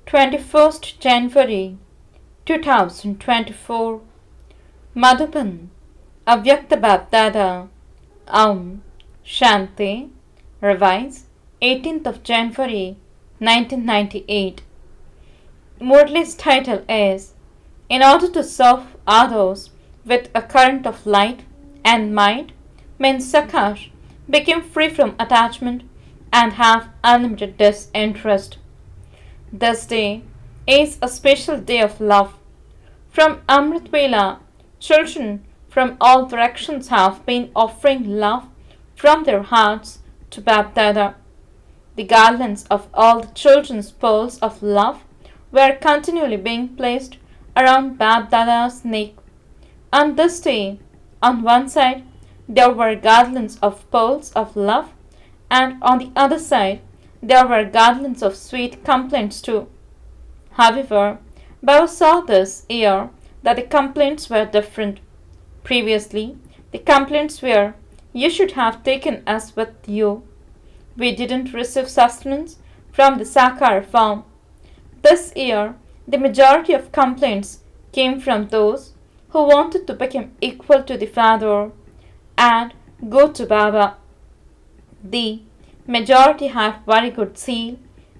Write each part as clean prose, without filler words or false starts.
21st January 2024 Madhuban Avyakt BapDada Shanti Revise 18th of January 1998. Murli's title is In order to serve others with a current of light and might, means Sakar became free from attachment and have unlimited disinterest. This day is a special day of love. From Amrit Vela, children from all directions have been offering love from their hearts to BapDada. The garlands of all the children's pearls of love were continually being placed around BapDada's neck. On this day, on one side, there were garlands of pearls of love, and on the other side, there were garlands of sweet complaints too. However, Baba saw this year that the complaints were different. Previously, the complaints were, "You should have taken us with you. We didn't receive sustenance from the Sakar form." This year, the majority of complaints came from those who wanted to become equal to the Father and go to Baba. The majority have very good zeal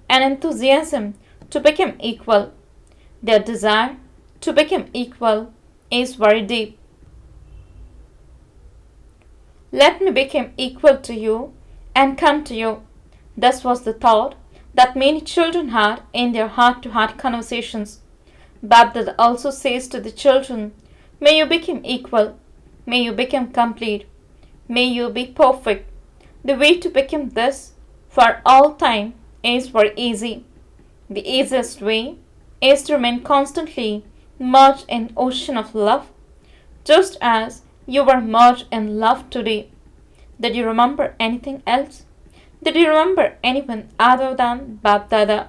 and enthusiasm to become equal. Their desire to become equal is very deep. Let me become equal to you and come to you. This was the thought that many children had in their heart-to-heart conversations. BapDada also says to the children, "May you become equal. May you become complete. May you be perfect." The way to become this for all time is very easy. The easiest way is to remain constantly merged in ocean of love, just as you were merged in love today. Did you remember anything else? Did you remember anyone other than BapDada?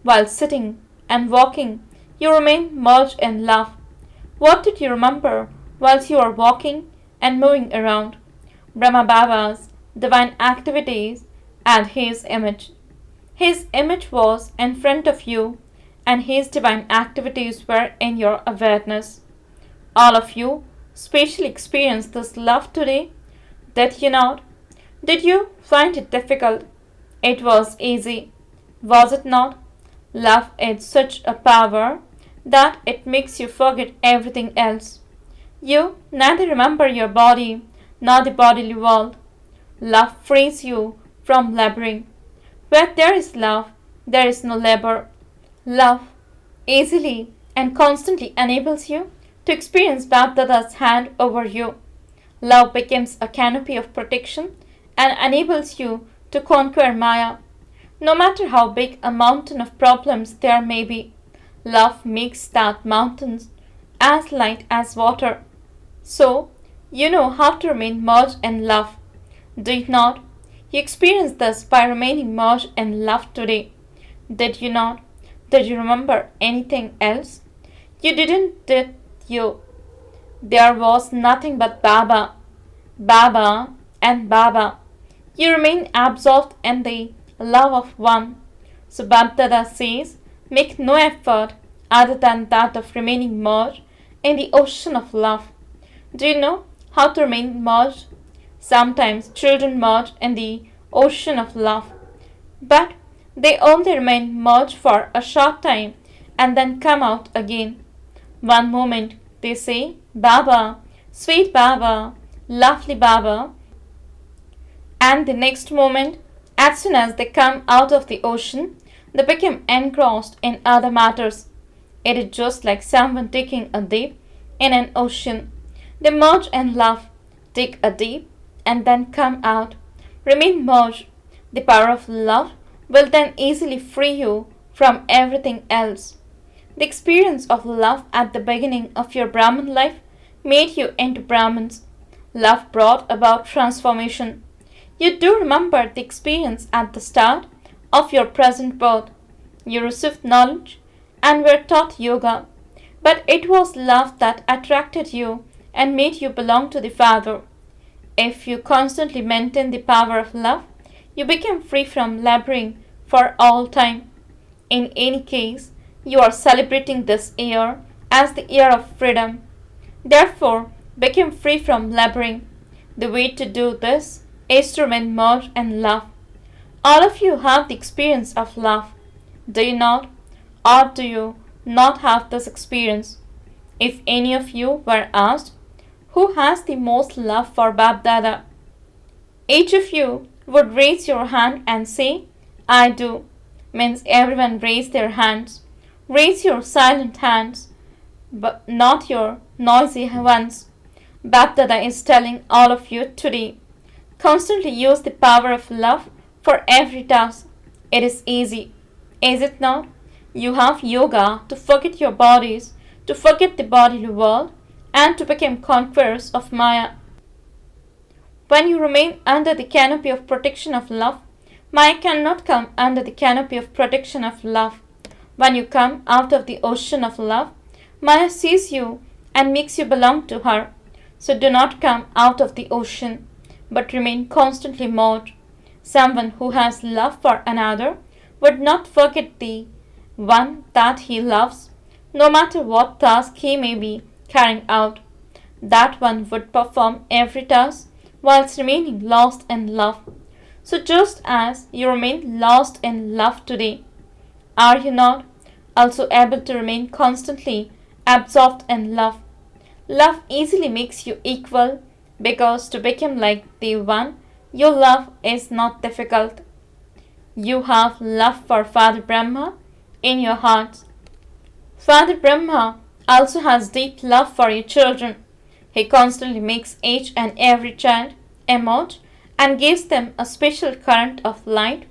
While sitting and walking, you remain merged in love. What did you remember whilst you were walking and moving around? Brahma Baba's divine activities and his image. His image was in front of you and his divine activities were in your awareness. All of you specially experienced this love today, did you not? Did you find it difficult? It was easy, was it not? Love is such a power that it makes you forget everything else. You neither remember your body nor the bodily world. Love frees you from laboring. Where there is love, there is no labor. Love easily and constantly enables you to experience BapDada's hand over you. Love becomes a canopy of protection and enables you to conquer Maya. No matter how big a mountain of problems there may be, love makes that mountain as light as water. So, you know how to remain merged in love. Do you not? You experienced this by remaining merged in love today. Did you not? Did you remember anything else? You didn't, did you? There was nothing but Baba, Baba and Baba. You remain absorbed in the love of one. So BapDada says, make no effort other than that of remaining merged in the ocean of love. Do you know how to remain merged? Sometimes children merge in the ocean of love, but they only remain merged for a short time and then come out again. One moment they say, "Baba, sweet Baba, lovely Baba," and the next moment, as soon as they come out of the ocean, they become engrossed in other matters. It is just like someone taking a dip in an ocean. They merge in love, take a dip, and then come out. Remain merged. The power of love will then easily free you from everything else. The experience of love at the beginning of your Brahman life made you into Brahmins. Love brought about transformation. You do remember the experience at the start of your present birth. You received knowledge and were taught yoga, but it was love that attracted you and made you belong to the Father. If you constantly maintain the power of love, you become free from laboring for all time. In any case, you are celebrating this year as the year of freedom. Therefore, become free from laboring. The way to do this is to remain more in love. All of you have the experience of love. Do you not? Or do you not have this experience? If any of you were asked, who has the most love for BapDada? Each of you would raise your hand and say, I do. Means everyone raise their hands. Raise your silent hands, but not your noisy ones. BapDada is telling all of you today, constantly use the power of love for every task. It is easy, is it not? You have yoga to forget your bodies, to forget the bodily world, and to become conquerors of Maya. When you remain under the canopy of protection of love, Maya cannot come under the canopy of protection of love. When you come out of the ocean of love, Maya sees you and makes you belong to her. So do not come out of the ocean, but remain constantly moored. Someone who has love for another would not forget the one that he loves, no matter what task he may be carrying out. That one would perform every task whilst remaining lost in love. So just as you remain lost in love today, are you not also able to remain constantly absorbed in love? Love easily makes you equal, because to become like the one you love is not difficult. You have love for Father Brahma in your hearts. Father Brahma also has deep love for your children. He constantly makes each and every child emerge and gives them a special current of light,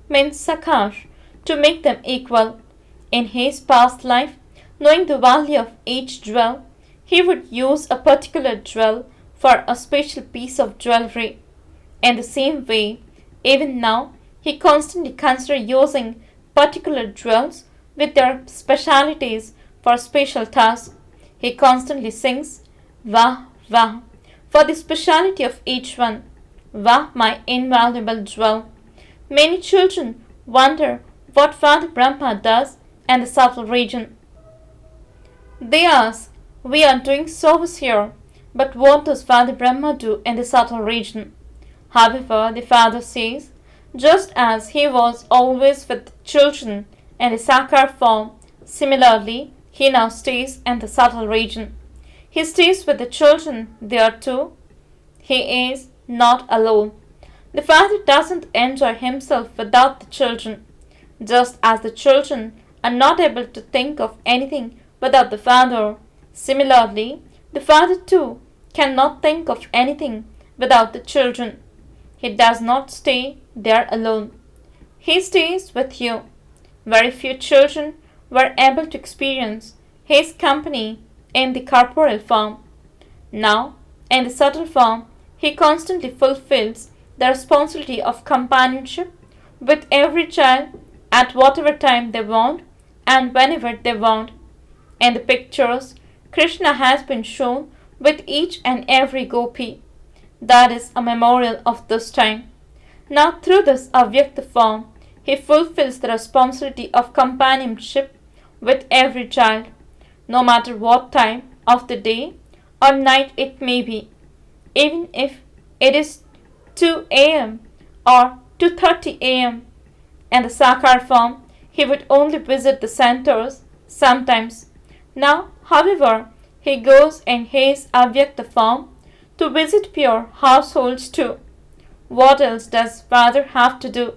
means Sakar, to make them equal. In his past life, knowing the value of each jewel, he would use a particular jewel for a special piece of jewelry. In the same way, even now, he constantly considers using particular jewels with their specialities for special tasks. He constantly sings Vah, Vah, for the speciality of each one. Vah, my invaluable jewel. Many children wonder what Father Brahma does in the subtle region. They ask, we are doing service here, but what does Father Brahma do in the subtle region? However, the Father says, just as he was always with the children in the Sakar form, similarly, he now stays in the subtle region. He stays with the children there too. He is not alone. The Father doesn't enjoy himself without the children. Just as the children are not able to think of anything without the Father, similarly, the Father too cannot think of anything without the children. He does not stay there alone. He stays with you. Very few children were able to experience his company in the corporeal form. Now, in the subtle form, he constantly fulfills the responsibility of companionship with every child at whatever time they want and whenever they want. In the pictures, Krishna has been shown with each and every gopi. That is a memorial of this time. Now through this Avyakt form, he fulfills the responsibility of companionship with every child, no matter what time of the day or night it may be. Even if it is 2 a.m. or 2:30 a.m. In the Sakar form, he would only visit the centers sometimes. Now, however, he goes in his Avyakt form to visit pure households too. What else does Father have to do?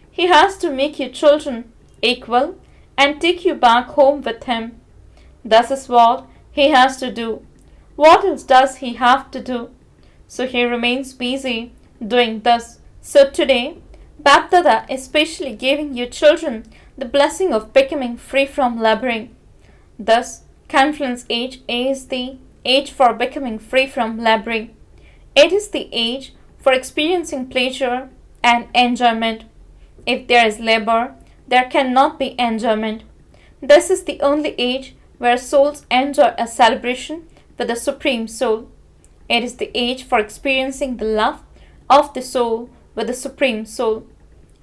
He has to make your children equal and take you back home with him. This is what he has to do. What else does he have to do? So he remains busy doing this. So today, BapDada is specially giving your children the blessing of becoming free from laboring. Thus, confluence age is the age for becoming free from laboring. It is the age for experiencing pleasure and enjoyment. If there is labor, there cannot be enjoyment. This is the only age where souls enjoy a celebration with the Supreme Soul. It is the age for experiencing the love of the soul with the Supreme Soul.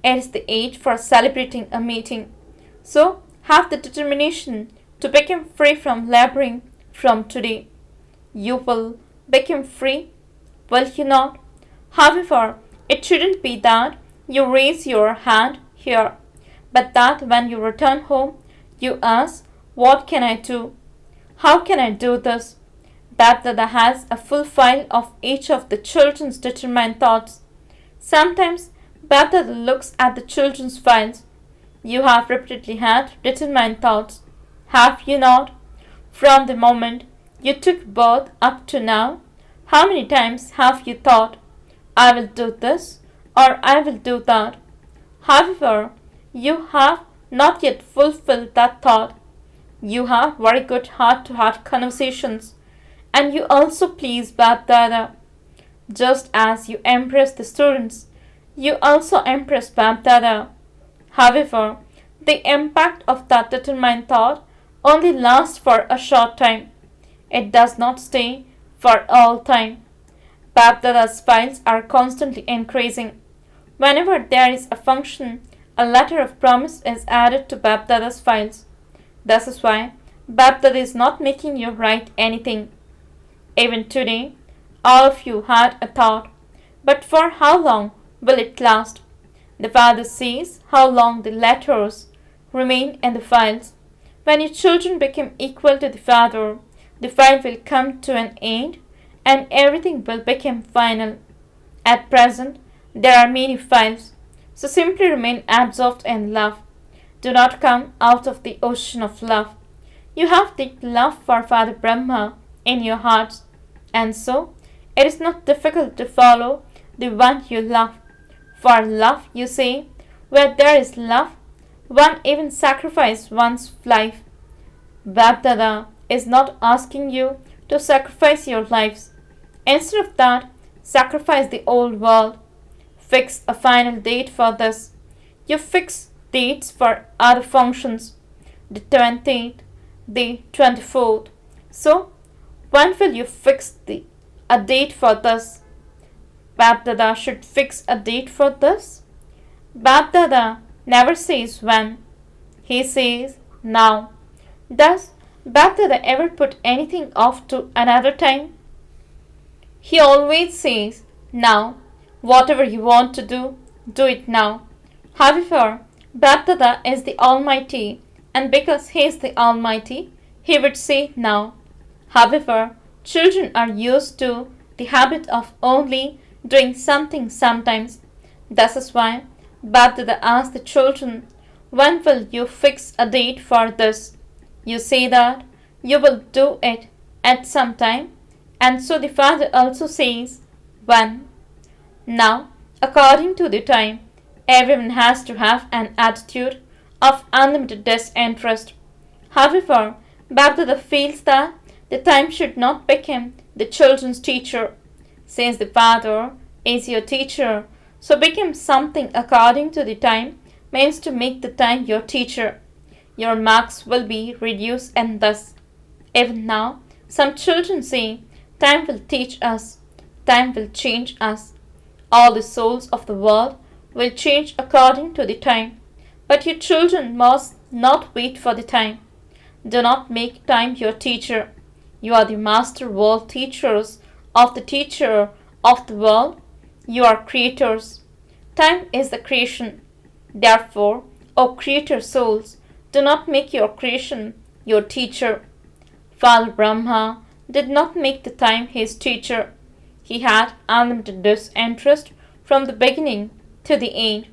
It is the age for celebrating a meeting. So have the determination to become free from laboring from today. You will become free, will you not? However, it shouldn't be that you raise your hand here, but that when you return home, you ask, what can I do? How can I do this? BapDada has a full file of each of the children's determined thoughts. Sometimes BapDada looks at the children's files. You have repeatedly had determined thoughts, have you not? From the moment you took birth up to now, how many times have you thought, I will do this or I will do that? However, you have not yet fulfilled that thought. You have very good heart-to-heart conversations, and you also please BapDada. Just as you impress the students, you also impress BapDada. However, the impact of that determined thought only lasts for a short time. It does not stay for all time. BapDada's files are constantly increasing. Whenever there is a function, a letter of promise is added to BapDada's files. This is why BapDada is not making you write anything. Even today, all of you had a thought, but for how long will it last? The Father sees how long the letters remain in the files. When your children become equal to the Father, the file will come to an end and everything will become final. At present, there are many files, so simply remain absorbed in love. Do not come out of the ocean of love. You have deep love for Father Brahma in your hearts, and so it is not difficult to follow the one you love. For love, you say, where there is love, one even sacrifices one's life. BapDada is not asking you to sacrifice your lives. Instead of that, sacrifice the old world. Fix a final date for this. You fix dates for other functions, the 20th, the 24th. So, when will you fix a date for this? BapDada should fix a date for this. BapDada never says when. He says now. Does BapDada ever put anything off to another time? He always says now. Whatever you want to do it now. However, BapDada is the Almighty, and because He is the Almighty, He would say now. However, children are used to the habit of only doing something sometimes. This is why BapDada asks the children, when will you fix a date for this? You say that you will do it at some time, and so the Father also says, when? Now, according to the time, everyone has to have an attitude of unlimited disinterest. However, BapDada feels that the time should not become the children's teacher. Since the Father is your teacher, so become something according to the time means to make the time your teacher. Your marks will be reduced and thus. Even now, some children say, time will teach us, time will change us. All the souls of the world will change according to the time. But your children must not wait for the time. Do not make time your teacher. You are the master world teachers of the teacher of the world. You are creators. Time is the creation. Therefore, O creator souls, do not make your creation your teacher. Father Brahma did not make the time his teacher. He had unlimited disinterest from the beginning to the end.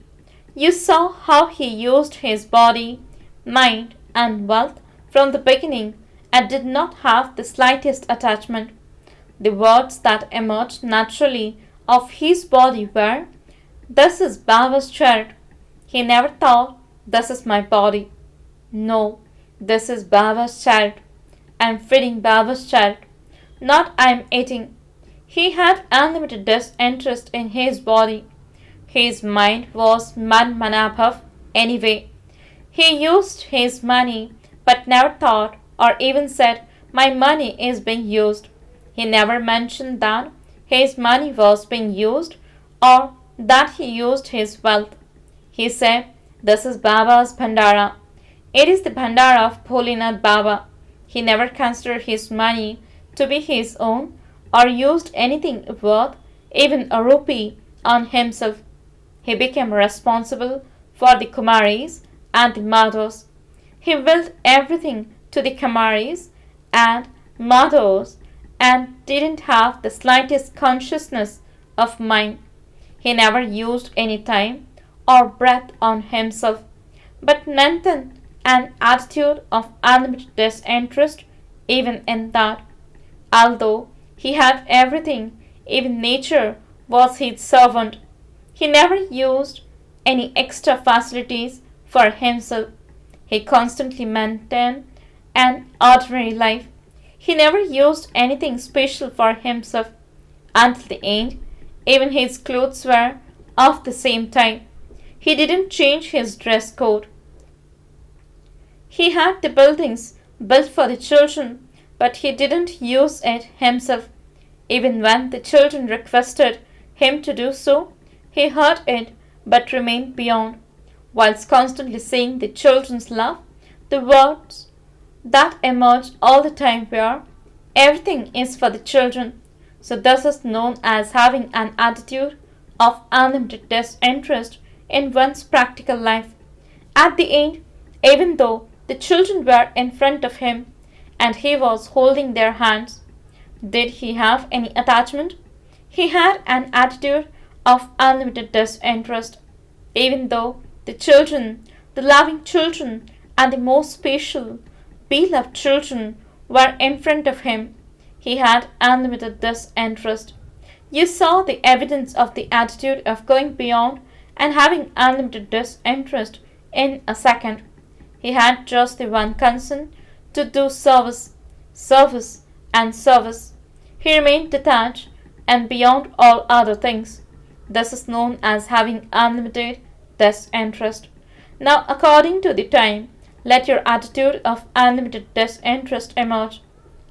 You saw how he used his body, mind, and wealth from the beginning and did not have the slightest attachment. The words that emerged naturally of his body were, "This is Baba's child." He never thought, "This is my body." No, this is Baba's child. I am feeding Baba's child. Not I am eating. He had unlimited disinterest in his body. His mind was Manmanabhav anyway. He used his money but never thought or even said, "My money is being used." He never mentioned that his money was being used or that he used his wealth. He said, "This is Baba's Bhandara." It is the Bhandara of Bholinath Baba. He never considered his money to be his own or used anything worth even a rupee on himself. He became responsible for the Kumaris and the Madhos. He willed everything to the Kumaris and Madhos and didn't have the slightest consciousness of mind. He never used any time or breath on himself, but maintained an attitude of unlimited disinterest even in that. Although he had everything, even nature was his servant. He never used any extra facilities for himself. He constantly maintained an ordinary life. He never used anything special for himself. Until the end, even his clothes were of the same type. He didn't change his dress code. He had the buildings built for the children, but he didn't use it himself. Even when the children requested him to do so, he heard it but remained beyond. Whilst constantly saying the children's love, the words that emerged all the time were, "Everything is for the children." So this is known as having an attitude of unlimited disinterest in one's practical life. At the end, even though the children were in front of him and he was holding their hands, did he have any attachment? He had an attitude of unlimited disinterest. Even though the children, the loving children, and the most special, beloved children were in front of him, he had unlimited disinterest. You saw the evidence of the attitude of going beyond and having unlimited disinterest in a second. He had just the one concern to do service, service, and service. He remained detached and beyond all other things. This is known as having unlimited disinterest. Now, according to the time, let your attitude of unlimited disinterest emerge.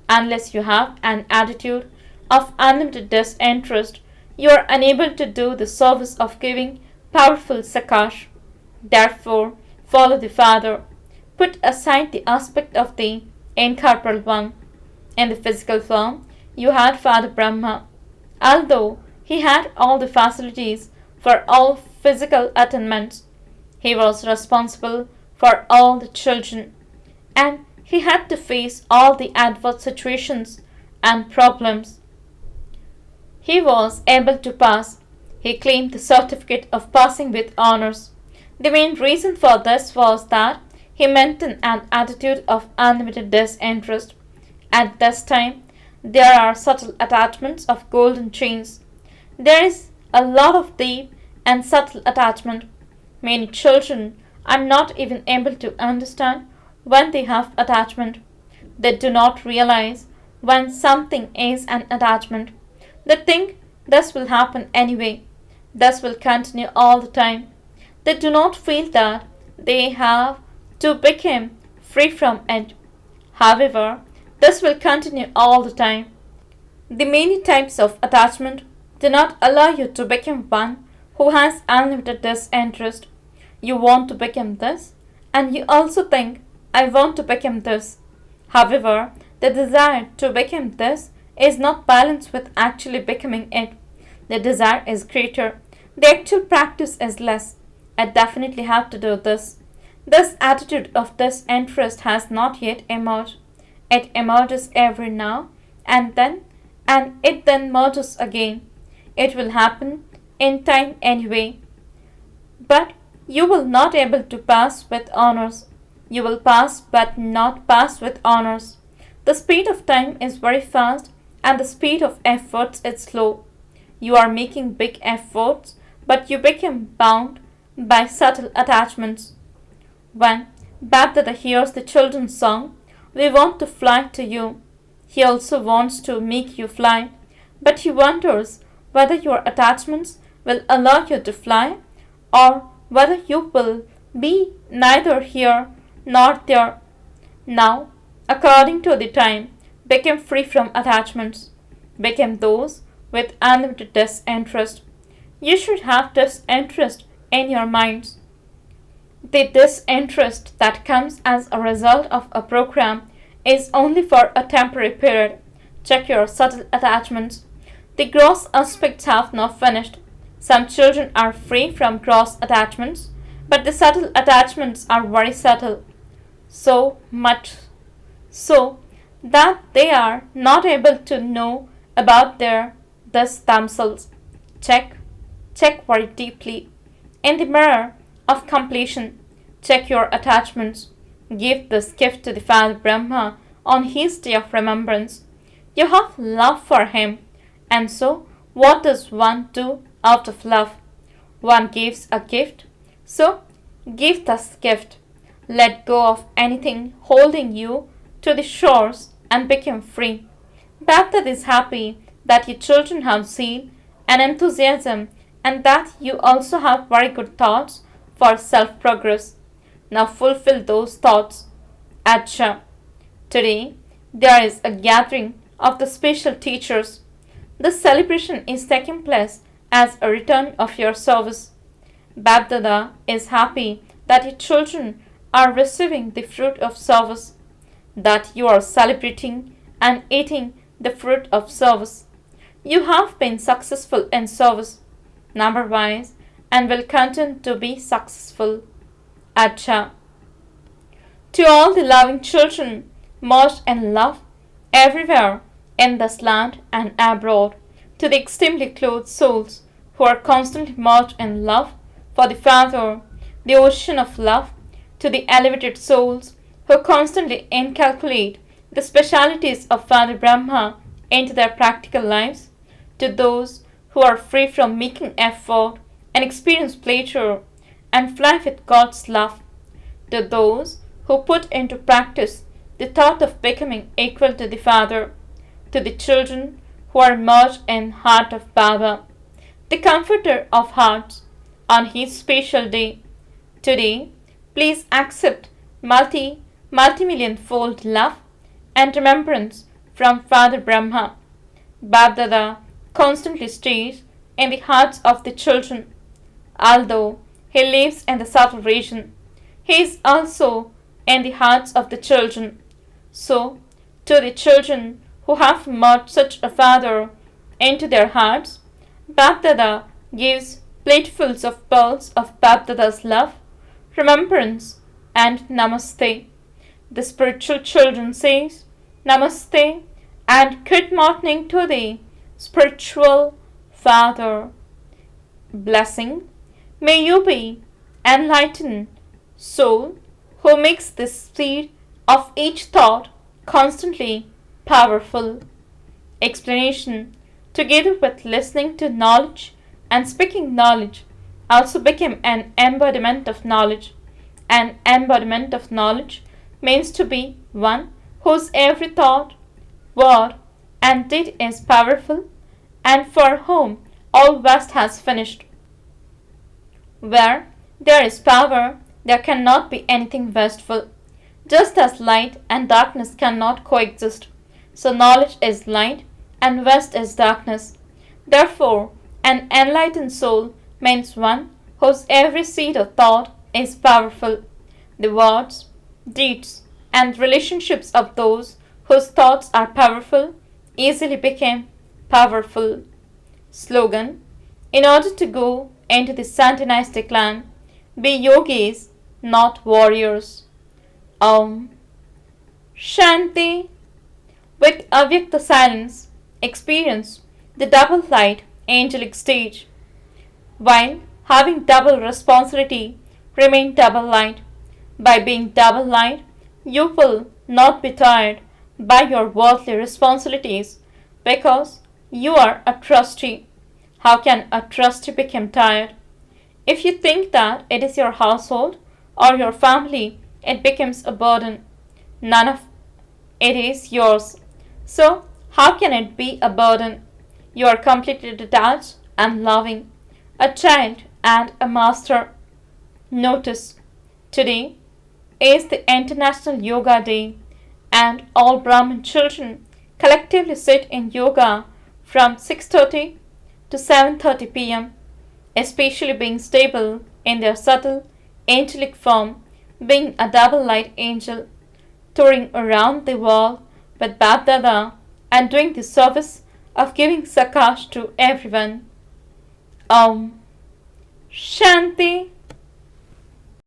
Unless you have an attitude of unlimited disinterest, you are unable to do the service of giving powerful Sakar. Therefore, follow the Father. Put aside the aspect of the incorporeal one. In the physical form, you had Father Brahma. Although he had all the facilities for all physical attainments, he was responsible for all the children, and he had to face all the adverse situations and problems. He was able to pass. He claimed the certificate of passing with honors. The main reason for this was that he maintained an attitude of unlimited disinterest. At this time, there are subtle attachments of golden chains. There is a lot of deep and subtle attachment. Many children are not even able to understand when they have attachment. They do not realize when something is an attachment. They think this will happen anyway. This will continue all the time. They do not feel that they have to become free from it. However, this will continue all the time. The many types of attachment do not allow you to become one who has unlimited disinterest. You want to become this, and you also think, I want to become this. However, the desire to become this is not balanced with actually becoming it. The desire is greater. The actual practice is less. I definitely have to do this. This attitude of disinterest has not yet emerged. It emerges every now and then, and it then merges again. It will happen in time anyway. But you will not able to pass with honors. You will pass but not pass with honors. The speed of time is very fast and the speed of efforts is slow. You are making big efforts, but you become bound by subtle attachments. When BapDada hears the children's song, "We want to fly to you," he also wants to make you fly, but he wonders whether your attachments will allow you to fly or whether you will be neither here nor there. Now, according to the time, become free from attachments. Become those with unlimited disinterest. You should have disinterest in your minds. The disinterest that comes as a result of a program is only for a temporary period. Check your subtle attachments. The gross aspects have not finished. Some children are free from gross attachments, but the subtle attachments are very subtle, so much so that they are not able to know about this themselves. Check, check very deeply. In the mirror of completion, check your attachments. Give this gift to the Father Brahma on his day of remembrance. You have love for him, and so what does one do out of love? One gives a gift, so give this gift. Let go of anything holding you to the shores and become free. BapDada is happy that your children have zeal and enthusiasm and that you also have very good thoughts for self-progress. Now fulfill those thoughts. Acha. Today there is a gathering of the special teachers. This celebration is taking place as a return of your service. BapDada is happy that your children are receiving the fruit of service, that you are celebrating and eating the fruit of service. You have been successful in service, number-wise, and will continue to be successful. Acha. To all the loving children merged in love everywhere in this land and abroad, to the extremely close souls who are constantly merged in love for the Father, the ocean of love, to the elevated souls who constantly inculcate the specialities of Father Brahma into their practical lives, to those who are free from making effort and experience pleasure and fly with God's love, to those who put into practice the thought of becoming equal to the Father, to the children who are merged in heart of Baba, the comforter of hearts, on his special day. Today, please accept multi-million-fold love and remembrance from Father Brahma. BapDada constantly stays in the hearts of the children. Although he lives in the subtle region, he is also in the hearts of the children. So, to the children who have merged such a Father into their hearts, BapDada gives platefuls of pearls of BapDada's love, remembrance, and Namaste. The spiritual children says Namaste and good morning to the spiritual Father. Blessing. May you be enlightened soul who makes the seed of each thought constantly powerful. Explanation. Together with listening to knowledge and speaking knowledge, also became an embodiment of knowledge. An embodiment of knowledge means to be one whose every thought, word, and deed is powerful, and for whom all waste has finished. Where there is power, there cannot be anything wasteful. Just as light and darkness cannot coexist, so knowledge is light and waste is darkness. Therefore, an enlightened soul means one whose every seed of thought is powerful. The words, deeds, and relationships of those whose thoughts are powerful easily became powerful. Slogan. In order to go into the Sun dynastic land, be yogis, not warriors. Om Shanti. With Avyakt silence, experience the double light angelic stage. While having double responsibility, remain double light. By being double light, you will not be tired by your worldly responsibilities because you are a trustee. How can a trustee become tired? If you think that it is your household or your family, it becomes a burden. None of it is yours. So, how can it be a burden? You are completely detached and loving, a child and a master. Notice, today is the International Yoga Day, and all Brahmin children collectively sit in yoga from 6:30 to 7:30 p.m., especially being stable in their subtle angelic form, being a double light angel, touring around the world with BapDada and doing the service of giving Sakash to everyone. Om Shanti.